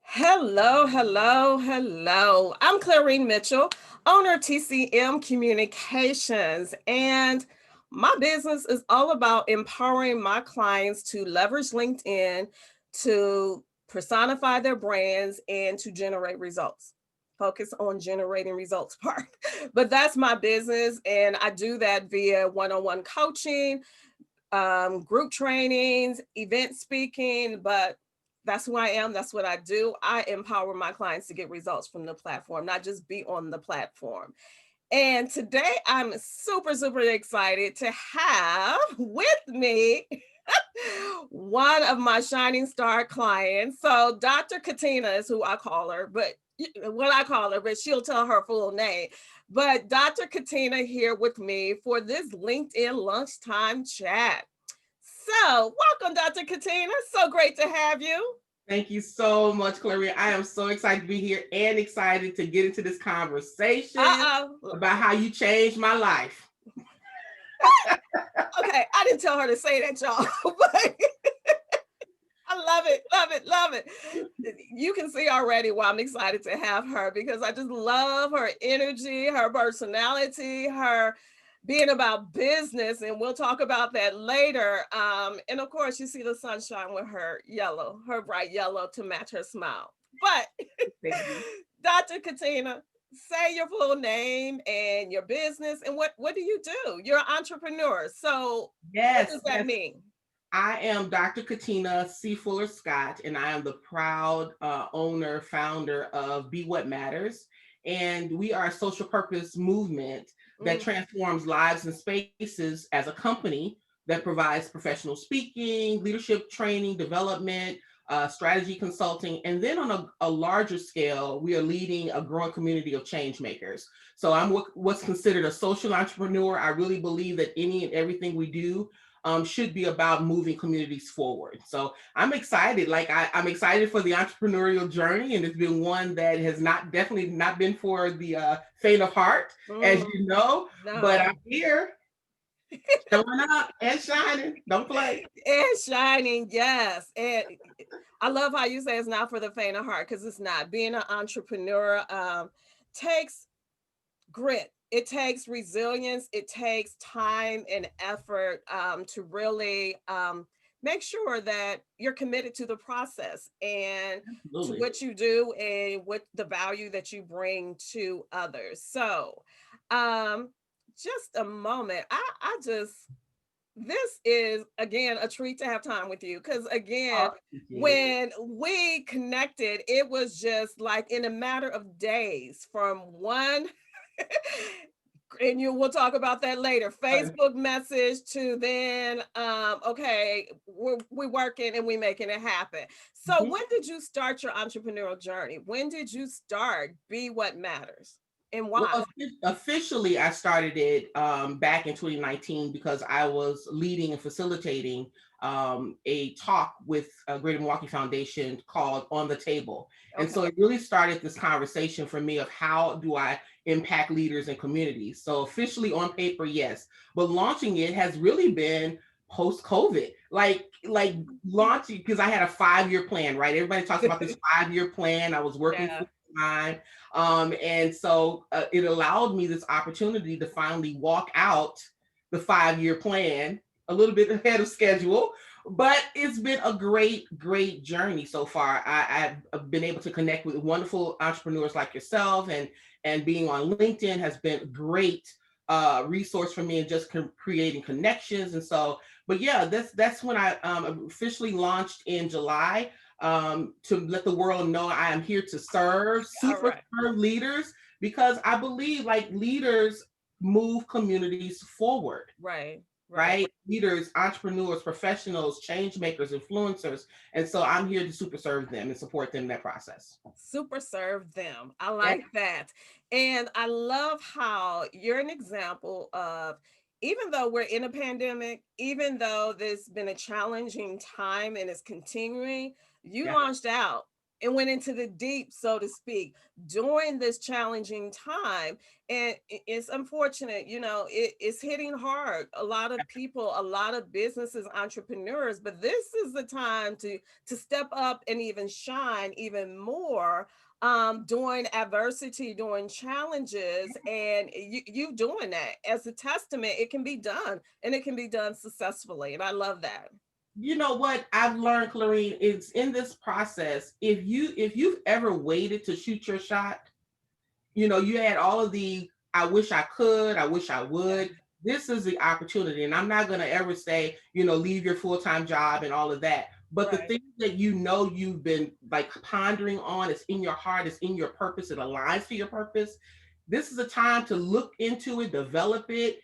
Hello, hello, hello. I'm Clarine Mitchell, owner of TCM Communications, and my business is all about empowering my clients to leverage LinkedIn to personify their brands and to generate results. Focus on generating results part. But that's my business, and I do that via one on one coaching, group trainings, event speaking, but that's who I am. That's what I do. I empower my clients to get results from the platform, not just be on the platform. And today I'm super, super excited to have with me one of my shining star clients. So Dr. Katina is who I call her, but what I call her, but she'll tell her full name. But Dr. Katina here with me for this LinkedIn lunchtime chat. So welcome, Dr. Katina. So great to have you. Thank you so much, Claria. I am so excited to be here and excited to get into this conversation Uh-oh. about how you changed my life. Okay, I didn't tell her to say that, y'all, but I love it, love it, love it. You can see already why I'm excited to have her because I just love her energy, her personality, her being about business, and we'll talk about that later. And of course, you see the sunshine with her yellow, her bright yellow to match her smile. But Thank you. Dr. Katina, say your full name and your business, and what do you do? You're an entrepreneur, so what Yes, does that yes. mean? I am Dr. Katina C. Fuller Scott, and I am the proud owner, founder of Be What Matters. And we are a social purpose movement that Mm, transforms lives and spaces as a company that provides professional speaking, leadership training, development, strategy consulting. And then on a larger scale, we are leading a growing community of change makers. So I'm what's considered a social entrepreneur. I really believe that any and everything we do should be about moving communities forward. So I'm excited. I'm excited for the entrepreneurial journey, and it's been one that has not definitely not been for the faint of heart, as mm, you know. But I'm no. here, showing up and shining. Don't play. And shining, yes. And I love how you say it's not for the faint of heart because it's not. Being an entrepreneur takes grit. It takes resilience. It takes time and effort to really make sure that you're committed to the process and to Absolutely. what you do and what the value that you bring to others. So, um, just a moment. I just this is again a treat to have time with you because Oh, again thank you. when we connected it was just like in a matter of days from one and you we'll talk about that later Facebook message to then okay we're working and we making it happen. So Mhm. when did you start your entrepreneurial journey? When did you start Be What Matters and Well, why? officially, I started it back in 2019 because I was leading and facilitating a talk with Greater Milwaukee Foundation called On the Table. And Okay. so it really started this conversation for me of how do I impact leaders and communities. So officially on paper, yes, but launching it has really been post COVID. Like launching because I had a 5 year plan, right? Everybody talks about this 5 year plan. I was working Yeah. full time, and so it allowed me this opportunity to finally walk out the 5 year plan a little bit ahead of schedule. But it's been a great, great journey so far. I've been able to connect with wonderful entrepreneurs like yourself, and being on LinkedIn has been a great resource for me and just creating connections. And so, but yeah, that's when I officially launched in July, to let the world know I am here to serve, All super right. serve leaders, because I believe like leaders move communities forward, Right. Right. right? Leaders, entrepreneurs, professionals, change makers, influencers. And so I'm here to super serve them and support them in that process. Super serve them. I Yeah. like that. And I love how you're an example of even though we're in a pandemic, even though there's been a challenging time and it's continuing, you Yeah. launched out. and went into the deep, so to speak, during this challenging time. And it's unfortunate, it's hitting hard. A lot of people, a lot of businesses, entrepreneurs, but this is the time to step up and even shine even more during adversity, during challenges. And you doing that as a testament. It can be done, and it can be done successfully. And I love that. You know what I've learned, Clarine, is in this process, if you've ever waited to shoot your shot, you had all of the I wish I could, I wish I Yeah. would. This is the opportunity. And I'm not going to ever say, leave your full-time job and all of that. But the Right. things that you've been like pondering on, it's in your heart, it's in your purpose, it aligns to your purpose. This is a time to look into it, develop it,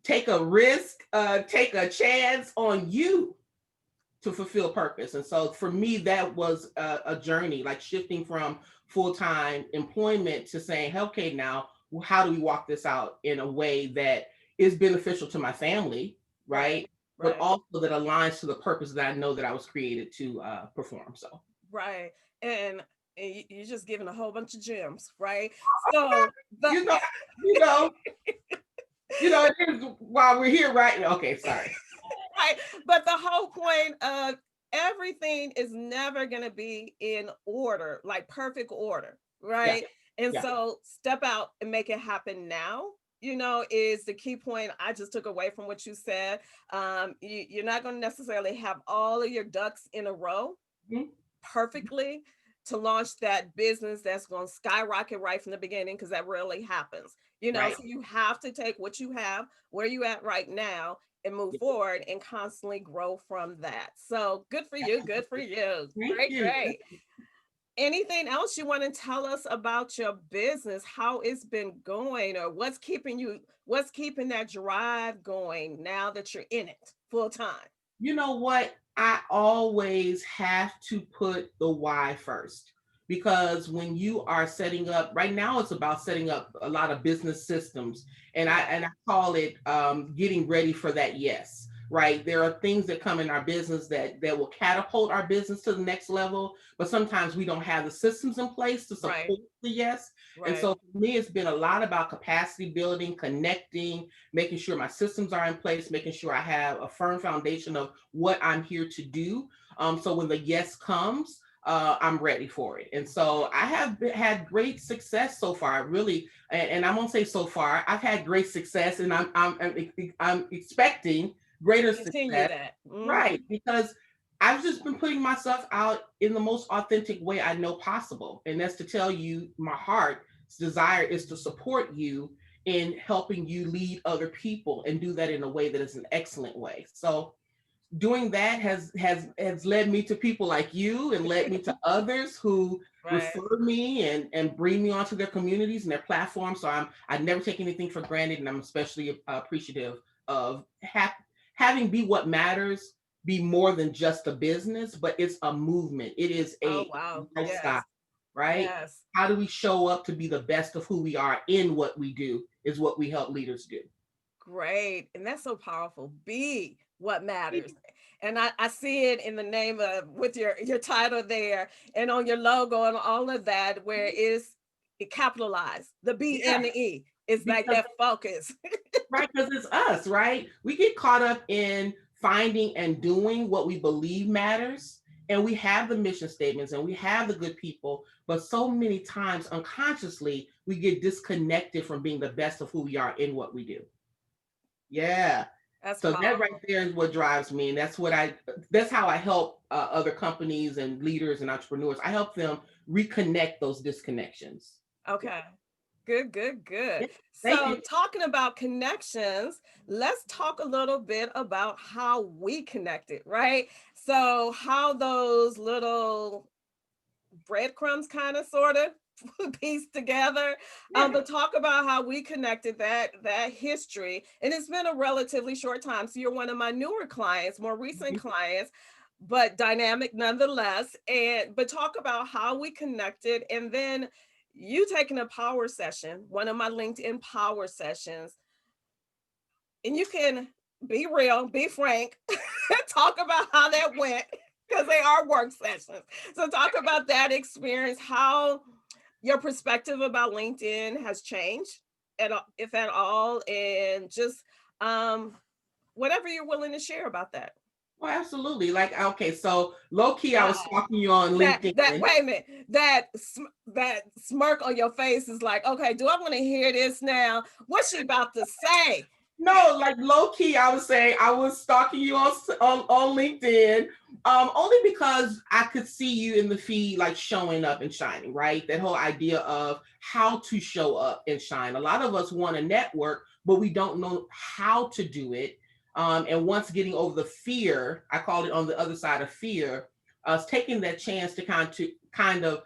take a risk, take a chance on you to fulfill purpose. And so for me, that was a journey, like shifting from full-time employment to saying, okay, now how do we walk this out in a way that is beneficial to my family, Right. right? But Right. also that aligns to the purpose that I know that I was created to perform. So Right. And you're just giving a whole bunch of gems, right? So the you know, you know, it is while we're here, right? Okay, sorry. right, but the whole point of everything is never going to be in order, like perfect order, Yeah, right? And yeah, so step out and make it happen now, is the key point I just took away from what you said. You're not going to necessarily have all of your ducks in a row mhm, perfectly to launch that business that's going to skyrocket right from the beginning, because that rarely happens. right. So you have to take what you have, where you at right now, and move Yeah, forward and constantly grow from that. So good for you. Good for you. thank Great, you. great. Anything else you want to tell us about your business, how it's been going, or what's keeping that drive going now that you're in it full time? You know what? I always have to put the why first, because when you are setting up right now, it's about setting up a lot of business systems, and I Yeah. and I call it getting ready for that. Yes, right. There are things that come in our business that will catapult our business to the next level, but sometimes we don't have the systems in place to Right. support the yes. And Right. so for me, it's been a lot about capacity building, connecting, making sure my systems are in place, making sure I have a firm foundation of what I'm here to do. So when the yes comes, I'm ready for it. And so I have had great success so far, really. And I won't say so far. I've had great success, and I'm expecting greater Continue success, that. right? Because I've just been putting myself out in the most authentic way I know possible, and that's to tell you my heart's desire is to support you in helping you lead other people and do that in a way that is an excellent way. So doing that has led me to people like you and led me to others who Right. refer me and bring me onto their communities and their platforms. So I never take anything for granted, and I'm especially appreciative of having Be What Matters be more than just a business, but it's a movement. It is Oh, a wow. lifestyle, Yes. right? Yes. How do we show up to be the best of who we are in what we do is what we help leaders do. Great. And that's so powerful. Be what matters. And I see it in the name of with your title there and on your logo and all of that, where it capitalized. The B Yeah, and the E. It's like because that focus. right, because it's us, right? We get caught up in finding and doing what we believe matters. And we have the mission statements and we have the good people, but so many times unconsciously, we get disconnected from being the best of who we are in what we do. Yeah. That's So that right powerful. there is what drives me. And that's how I help other companies and leaders and entrepreneurs. I help them reconnect those disconnections. Yeah. Okay. Good, good, good. Yeah. Thank you. So, talking about connections, let's talk a little bit about how we connected, right? So, how those little breadcrumbs kind of sort of pieced together, Yeah. but talk about how we connected, that history. And it's been a relatively short time, so you're one of my newer clients, more recent Mhm. clients, but dynamic nonetheless. And but talk about how we connected, and then you taking a power session, one of my LinkedIn power sessions, and you can be real, be frank, talk about how that went. because they are work sessions. So talk about that experience, how your perspective about LinkedIn has changed, if at all, and just um, whatever you're willing to share about that. Well, absolutely. Like, okay, so low key, I was Wow. stalking you on That LinkedIn. wait a minute, that smirk on your face is like, okay, do I want to hear this now? What's she about to say? No, like low key, I was saying I was stalking you on LinkedIn, only because I could see you in the feed, like showing up and shining, right? That whole idea of how to show up and shine. A lot of us want to network, but we don't know how to do it. And once getting over the fear, I called it on the other side of fear, taking that chance to kind of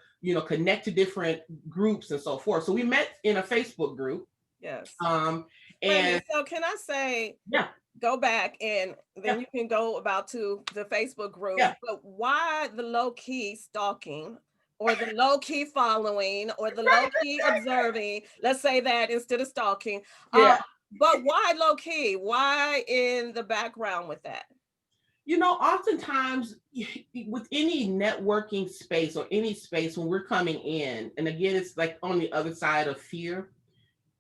connect to different groups and so forth. So we met in a Facebook group. Yes. Um, Wait a and minute. So can I say, yeah, go back and then yeah, you can go about to the Facebook group, yeah, but why the low key stalking or the low key following or the low right, key observing? Let's say that instead of stalking. Uh, yeah. but why low key? Why in the background with that? Oftentimes with any networking space or any space when we're coming in, and again, it's like on the other side of fear.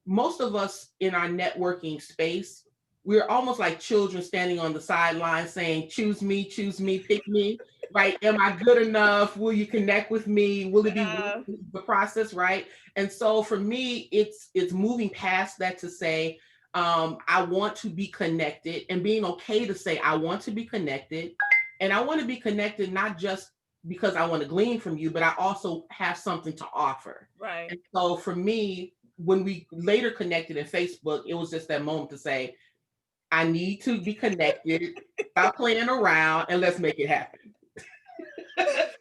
Most of us in our networking space, we're almost like children standing on the sideline saying, choose me, pick me, right? Am I good enough? Will you connect with me? Will it be worth Uh, the process, right? And so for me, it's moving past that to say, I want to be connected and being okay to say, I want to be connected. And I want to be connected not just because I want to glean from you, but I also have something to offer. right. And so for me, when we later connected in Facebook, it was just that moment to say, I need to be connected, stop playing around, and let's make it happen.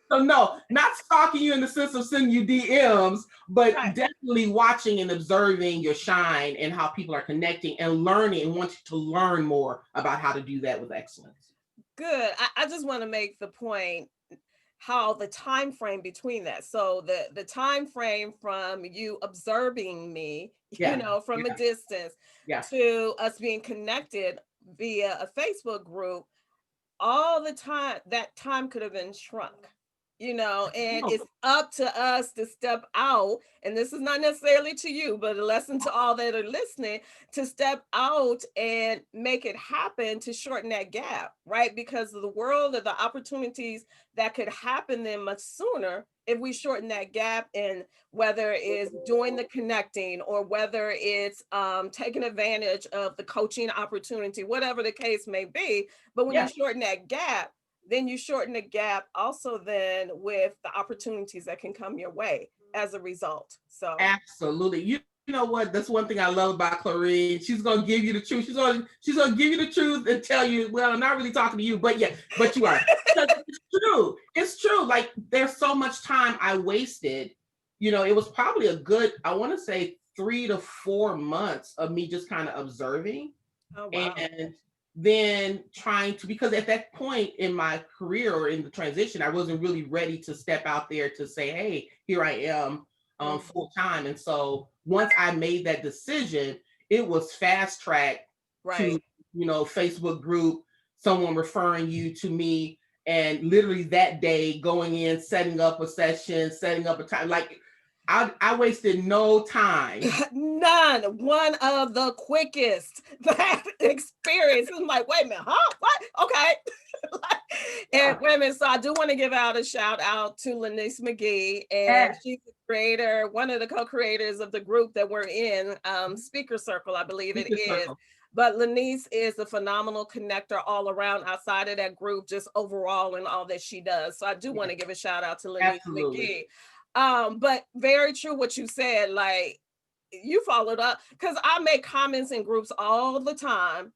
So no, not stalking you in the sense of sending you DMs, but Right. definitely watching and observing your shine and how people are connecting and learning and wanting to learn more about how to do that with excellence. Good. I just want to make the point how the time frame between that. So the time frame from you observing me, Yeah, from a yeah, distance yeah. to us being connected via a Facebook group, all the time, that time could have been shrunk, and No, it's up to us to step out. And this is not necessarily to you, but a lesson to all that are listening, to step out and make it happen, to shorten that gap, right? Because of the world of the opportunities that could happen then much sooner if we shorten that gap, and whether it's doing the connecting or whether it's taking advantage of the coaching opportunity, whatever the case may be. But when you yeah. shorten that gap, then you shorten the gap also then with the opportunities that can come your way as a result. So Absolutely. You know what? That's one thing I love about Clarine. She's gonna give you the truth. She's gonna give you the truth and tell you, well, I'm not really talking to you, but yeah, but you are. Because it's true. It's true. Like there's so much time I wasted. It was probably a good, I want to say 3 to 4 months of me just kind of observing oh wow. and then trying to, because at that point in my career or in the transition, I wasn't really ready to step out there to say, hey, here I am, Mhm. full time. And so once I made that decision, it was fast track to Right. Facebook group, someone referring you to me, and literally that day going in, setting up a session, setting up a time. Like I wasted no time. None. One of the quickest that experience. I'm like, wait a minute, huh? What? Okay. And Yeah, wait a minute. So I do want to give out a shout out to Lanice McGee, and yeah, she's the creator, one of the co-creators of the group that we're in, Speaker Circle, I believe it speaker is. circle. But Lanice is a phenomenal connector all around outside of that group, just overall and all that she does. So I do want Yeah, to give a shout out to Lanice absolutely. McGee. But very true what you said, like you followed up, because I make comments in groups all the time,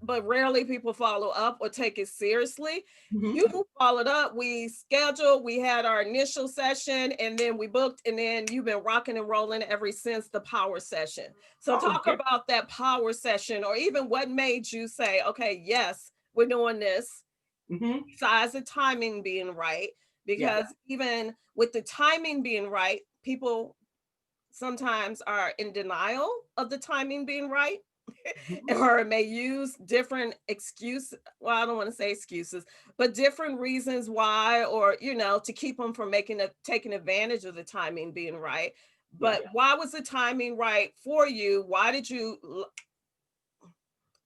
but rarely people follow up or take it seriously. Mhm. You followed up, we scheduled, we had our initial session, and then we booked, and then you've been rocking and rolling ever since the power session. So Oh, talk yeah. about that power session, or even what made you say, okay, yes, we're doing this, Mhm. besides the timing being right. Yeah. Because even with the timing being right, people sometimes are in denial of the timing being right. Mhm. or may use different excuse, well, I don't want to say excuses, but different reasons why, or to keep them from taking advantage of the timing being right. Yeah. But why was the timing right for you? Why did you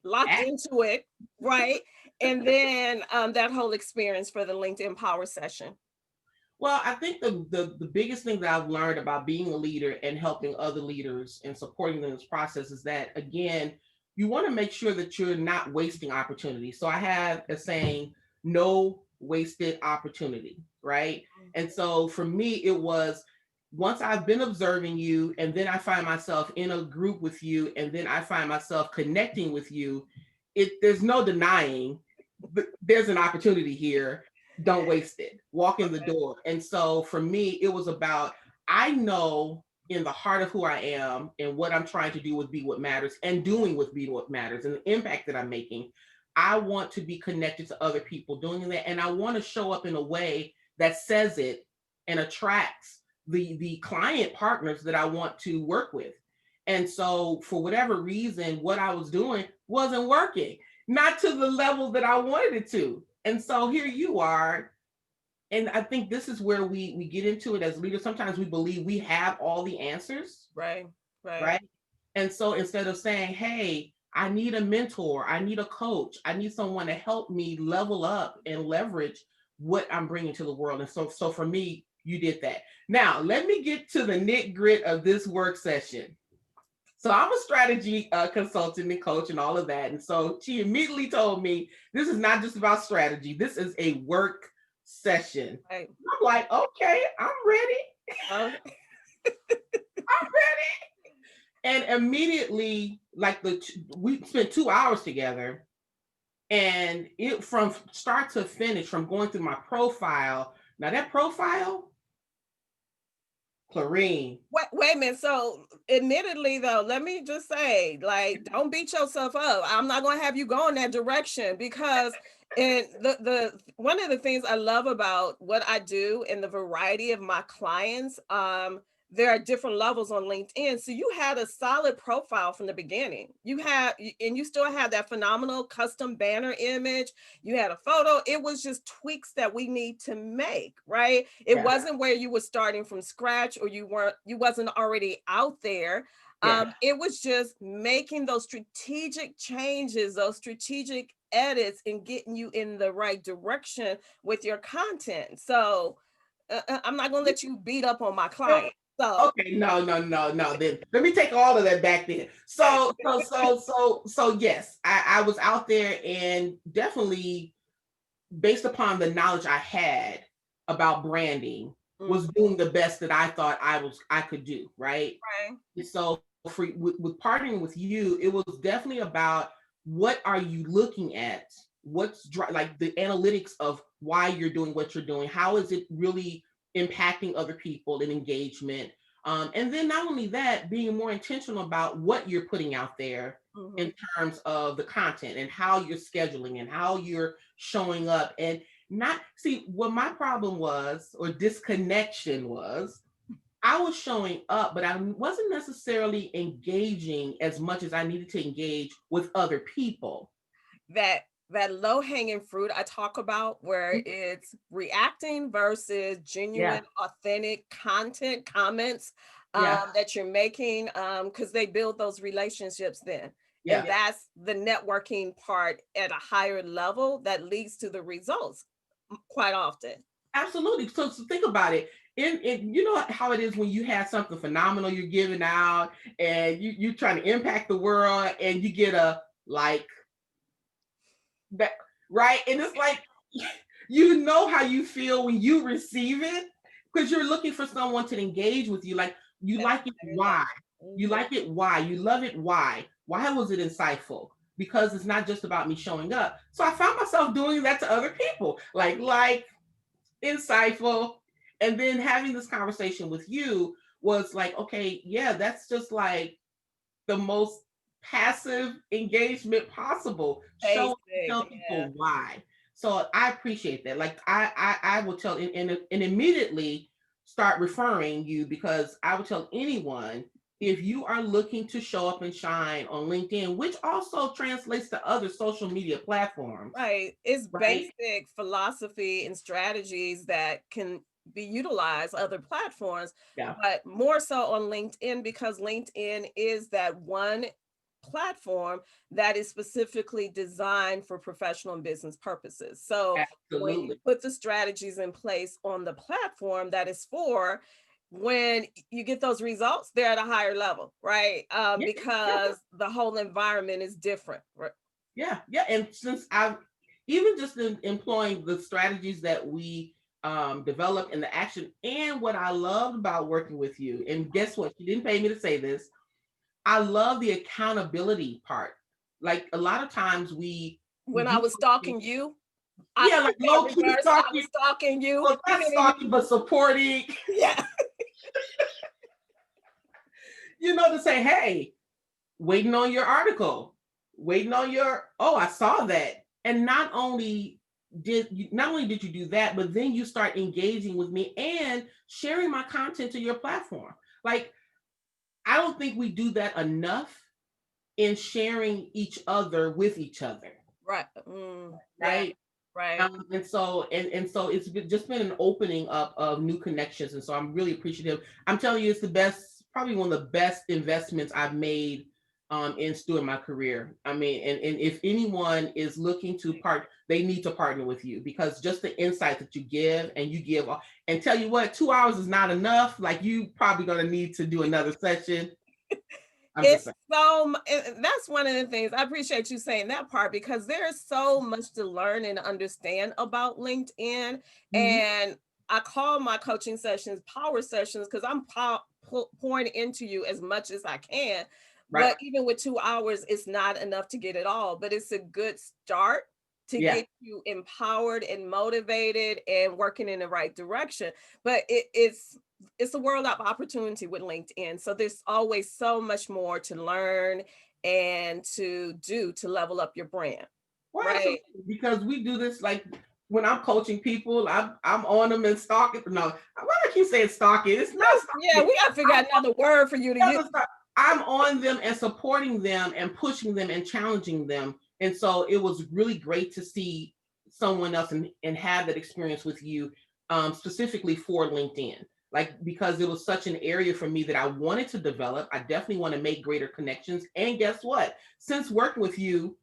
locked Ah, into it, right? And then that whole experience for the LinkedIn Power session. Well, I think the biggest thing that I've learned about being a leader and helping other leaders and supporting them in this process is that, again, you want to make sure that you're not wasting opportunities. So I have a saying, no wasted opportunity, right? And so for me, it was once I've been observing you, and then I find myself in a group with you, and then I find myself connecting with you, there's no denying there's an opportunity here. Don't waste it. Walk in the door. And so for me, it was about, I know in the heart of who I am and what I'm trying to do with Be What Matters and doing with Be What Matters and the impact that I'm making. I want to be connected to other people doing that. And I want to show up in a way that says it and attracts the client partners that I want to work with. And so for whatever reason, what I was doing wasn't working, not to the level that I wanted it to. And so here you are. And I think this is where we get into it as leaders. Sometimes we believe we have all the answers, Right, right. right? And so instead of saying, hey, I need a mentor, I need a coach, I need someone to help me level up and leverage what I'm bringing to the world. And so for me, you did that. Now, let me get to the nit grit of this work session. So I'm a strategy consultant and coach and all of that. And so she immediately told me, this is not just about strategy. This is a work session. Right. I'm like, okay, I'm ready. Okay. I'm ready. And immediately, like we spent 2 hours together, and it from start to finish, from going through my profile. Now that profile, Clarine. Wait a minute. So, admittedly, though, let me just say, like, don't beat yourself up. I'm not going to have you go in that direction because, the one of the things I love about what I do and the variety of my clients, there are different levels on LinkedIn. So you had a solid profile from the beginning. And you still have that phenomenal custom banner image. You had a photo. It was just tweaks that we need to make, right? It Yeah, wasn't where you were starting from scratch, or you wasn't already out there. yeah. It was just making those strategic changes, those strategic edits, and getting you in the right direction with your content. So I'm not going to let you beat up on my client. So Okay, no, no, no, no. Then let me take all of that back then. So yes, I was out there and definitely based upon the knowledge I had about branding, was mhm, doing the best that I thought I could do, right? right. And so with partnering with you, it was definitely about what are you looking at? Like the analytics of why you're doing what you're doing? How is it really impacting other people and engagement? And then not only that, being more intentional about what you're putting out there in Mhm. terms of the content and how you're scheduling and how you're showing up, and not see what my problem was or disconnection was. I was showing up, but I wasn't necessarily engaging as much as I needed to engage with other people. That low hanging fruit I talk about, where it's reacting versus Yeah, genuine, authentic content, comments yeah, that you're making, because they build those relationships then. And yeah. that's the networking part at a higher level that leads to the results quite often. Absolutely. So think about it. In you know how it is when you have something phenomenal you're giving out and you trying to impact the world and you get a like that, right? And it's like you know how you feel when you receive it because you're looking for someone to engage with you. Like you At a like it higher why? level. You like it why? You love it why? Why was it insightful? Because it's not just about me showing up. So I found myself doing that to other people. Like insightful. And then having this conversation with you was like, okay, yeah, that's just like the most passive engagement possible. Tell Basic, yeah. people why. So I appreciate that. Like I will tell and immediately start referring you because I would tell anyone if you are looking to show up and shine on LinkedIn, which also translates to other social media platforms, Right. It's right? basic philosophy and strategies that can be utilized other platforms, Yeah. but more so on LinkedIn because LinkedIn is that one platform that is specifically designed for professional and business purposes. So when you Absolutely. put the strategies in place on the platform that is for, when you get those results, they're at a higher level, right? Yeah, yeah, Because the whole environment is different. yeah, yeah. And since I've even just in employing the strategies that we developed and the action, and what I loved about working with you, and guess what? You didn't pay me to say this. I love the accountability part. Like a lot of times we When I do was something, stalking you, I yeah, like put that low key reverse. I stalking. was stalking you. Well, You not didn't even, stalking, but supporting. yeah. To say, hey, waiting on your article, waiting on your, oh, I saw that. And not only did you do that, but then you start engaging with me and sharing my content to your platform. Like, I don't think we do that enough in sharing each other with each other, Right. Yeah. right? Right. And so just been an opening up of new connections, and so I'm really appreciative. I'm telling you, it's the best, probably one of the best investments I've made in doing my career. I mean, and if anyone is looking to they need to partner with you, because just the insight that you give, and tell you what, 2 hours is not enough. Like, you probably gonna need to do another session. I'm just It's saying. that's one of the things. I appreciate you saying that part because there's so much to learn and understand about LinkedIn. Mhm. And I call my coaching sessions power sessions because I'm pouring into you as much as I can. Right. But even with 2 hours, it's not enough to get it all. But it's a good start to Yeah. get you empowered and motivated and working in the right direction. But it's a world of opportunity with LinkedIn. So there's always so much more to learn and to do to level up your brand. Well, Right. absolutely, because we do this, like, when I'm coaching people, I'm on them and stalking. No, why do I keep saying stalking? It's not Yeah, stalking. we gotta figure out another word for you to use. I'm on them and supporting them and pushing them and challenging them. And so it was really great to see someone else and have that experience with you, specifically for LinkedIn. Like, because it was such an area for me that I wanted to develop. I definitely want to make greater connections. And guess what? Since working with you,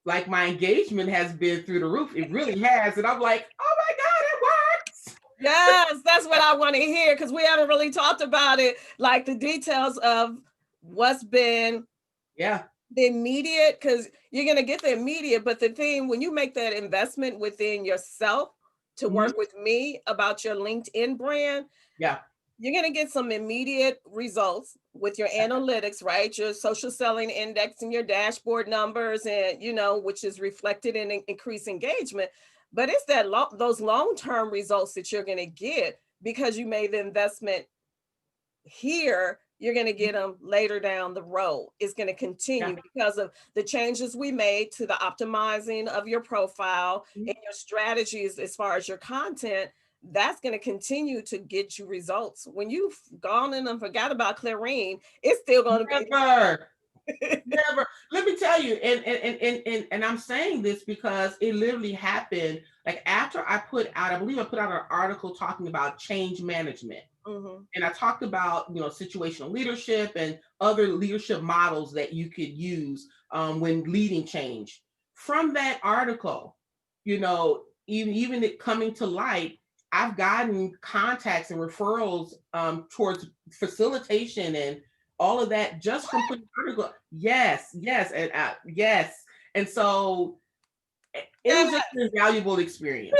like, my engagement has been through the roof. It really has. And I'm like, oh my God, it works. Yes, that's what I want to hear because we haven't really talked about it, like the details of what's been Yeah. the immediate, because you're going to get the immediate, but the thing when you make that investment within yourself to Mhm. work with me about your LinkedIn brand, Yeah. you're going to get some immediate results with your analytics, right? Your social selling index and your dashboard numbers, and which is reflected in increased engagement. But it's those long-term results that you're going to get because you made the investment here. You're going to get them later down the road. It's going to Yeah. continue because of the changes we made to the optimizing of your profile Mhm. and your strategies as far as your content. That's going to continue to get you results. When you've gone in and forgot about Clarine, it's still going to Never. be. Never. Let me tell you, and I'm saying this because it literally happened. Like, after I believe I put out an article talking about change management. Mhm. And I talked about, situational leadership and other leadership models that you could use when leading change. From that article, even it coming to light, I've gotten contacts and referrals towards facilitation and all of that just from putting article. Yes, yes, and yes. And so it was just an invaluable experience.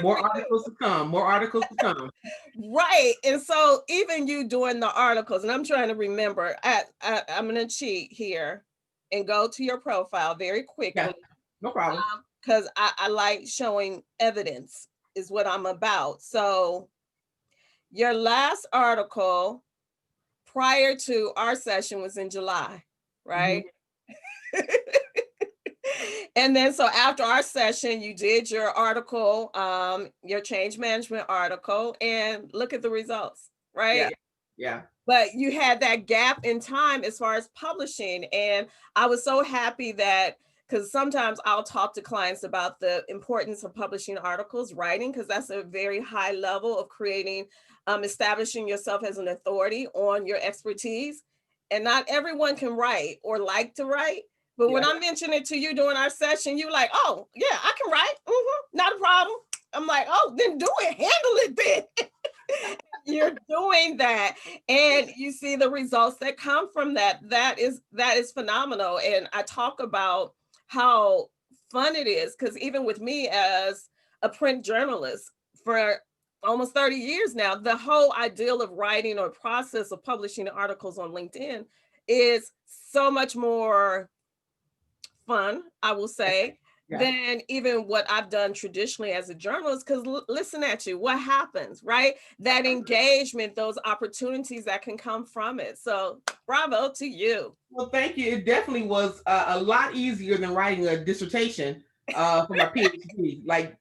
More articles to come. More articles to come. Right. And so even you doing the articles, and I'm trying to remember, I'm going to cheat here and go to your profile very Yeah, quickly no problem. because I like showing evidence is what I'm about. So your last article prior to our session was in July, Mhm. right? And then so after our session, you did your article, your change management article, and look at the results, Yeah, right? Yeah. But you had that gap in time as far as publishing. And I was so happy that, because sometimes I'll talk to clients about the importance of publishing articles, writing, because that's a very high level of creating, establishing yourself as an authority on your expertise. And not everyone can write or like to write. But when Yeah. I mentioned it to you during our session, you like, oh, yeah, I can write. Not a problem. I'm like, oh, then do it, handle it then. You're doing that, and you see the results that come from that. That is phenomenal. And I talk about how fun it is, because even with me as a print journalist for almost 30 years now, the whole ideal of writing or process of publishing articles on LinkedIn is so much more fun, I will say, Yeah. than even what I've done traditionally as a journalist. Because listen at you, what happens, right? That engagement, those opportunities that can come from it. So bravo to you. Well, thank you. It definitely was a lot easier than writing a dissertation for my PhD. Like,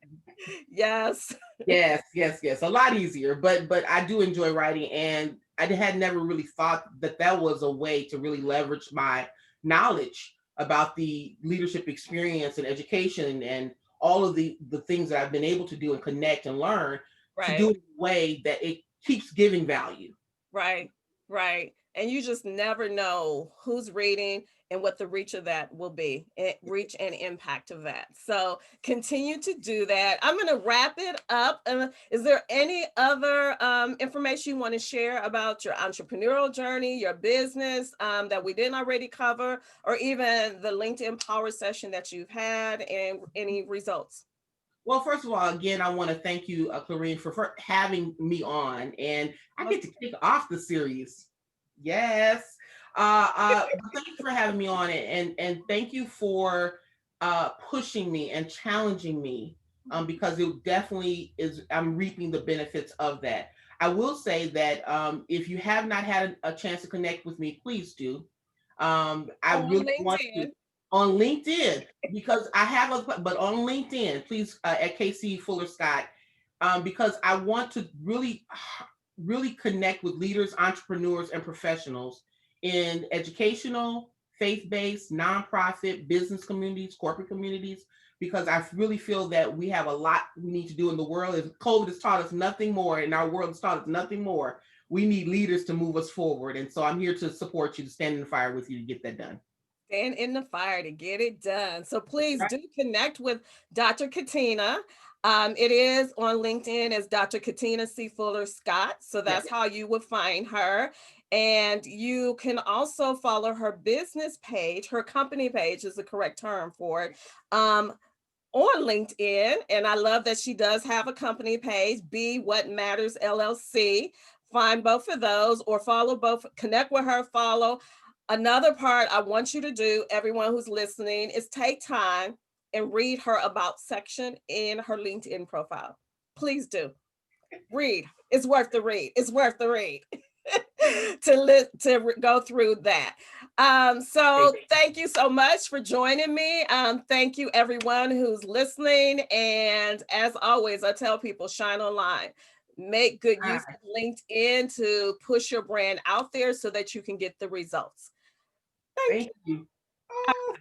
Yes. yes, yes, yes, a lot easier. But I do enjoy writing, and I had never really thought that that was a way to really leverage my knowledge about the leadership experience and education and all of the things that I've been able to do and connect and learn to do Right. it in a way that it keeps giving value. Right, right. And you just never know who's reading and what the reach of that will be, reach and impact of that. So continue to do that. I'm going to wrap it up. Is there any other information you want to share about your entrepreneurial journey, your business that we didn't already cover, or even the LinkedIn Power session that you've had and any results? Well, first of all, again, I want to thank you, Clarine, for having me on, and I get to kick off the series. Yes. But thank you for having me on it, and thank you for pushing me and challenging me, because it definitely is. I'm reaping the benefits of that. I will say that if you have not had a chance to connect with me, please do. I On really want to LinkedIn. on LinkedIn, because I have but on LinkedIn, please, at KC Fuller Scott, because I want to really connect with leaders, entrepreneurs, and professionals in educational, faith-based, nonprofit, business communities, corporate communities, because I really feel that we have a lot we need to do in the world. If COVID has taught us nothing more, and our world has taught us nothing more, we need leaders to move us forward. And so I'm here to support you, to stand in the fire with you to get that done. Stand in the fire to get it done. So please Right. do connect with Dr. Katina. It is on LinkedIn as Dr. Katina C. Fuller Scott. So Yeah. that's how you would find her. And you can also follow her business page. Her company page is the correct term for it. On LinkedIn. And I love that she does have a company page, Be What Matters LLC. Find both of those or follow both, connect with her, follow. Another part I want you to do, everyone who's listening, is take time and read her about section in her LinkedIn profile. Please do. Read. It's worth the read. It's worth the read. To go through that. So thank you so much for joining me. Thank you everyone who's listening. And as always, I tell people shine online. Make good use Hi. of LinkedIn to push your brand out there so that you can get the results. Thank Thank you. you. Oh.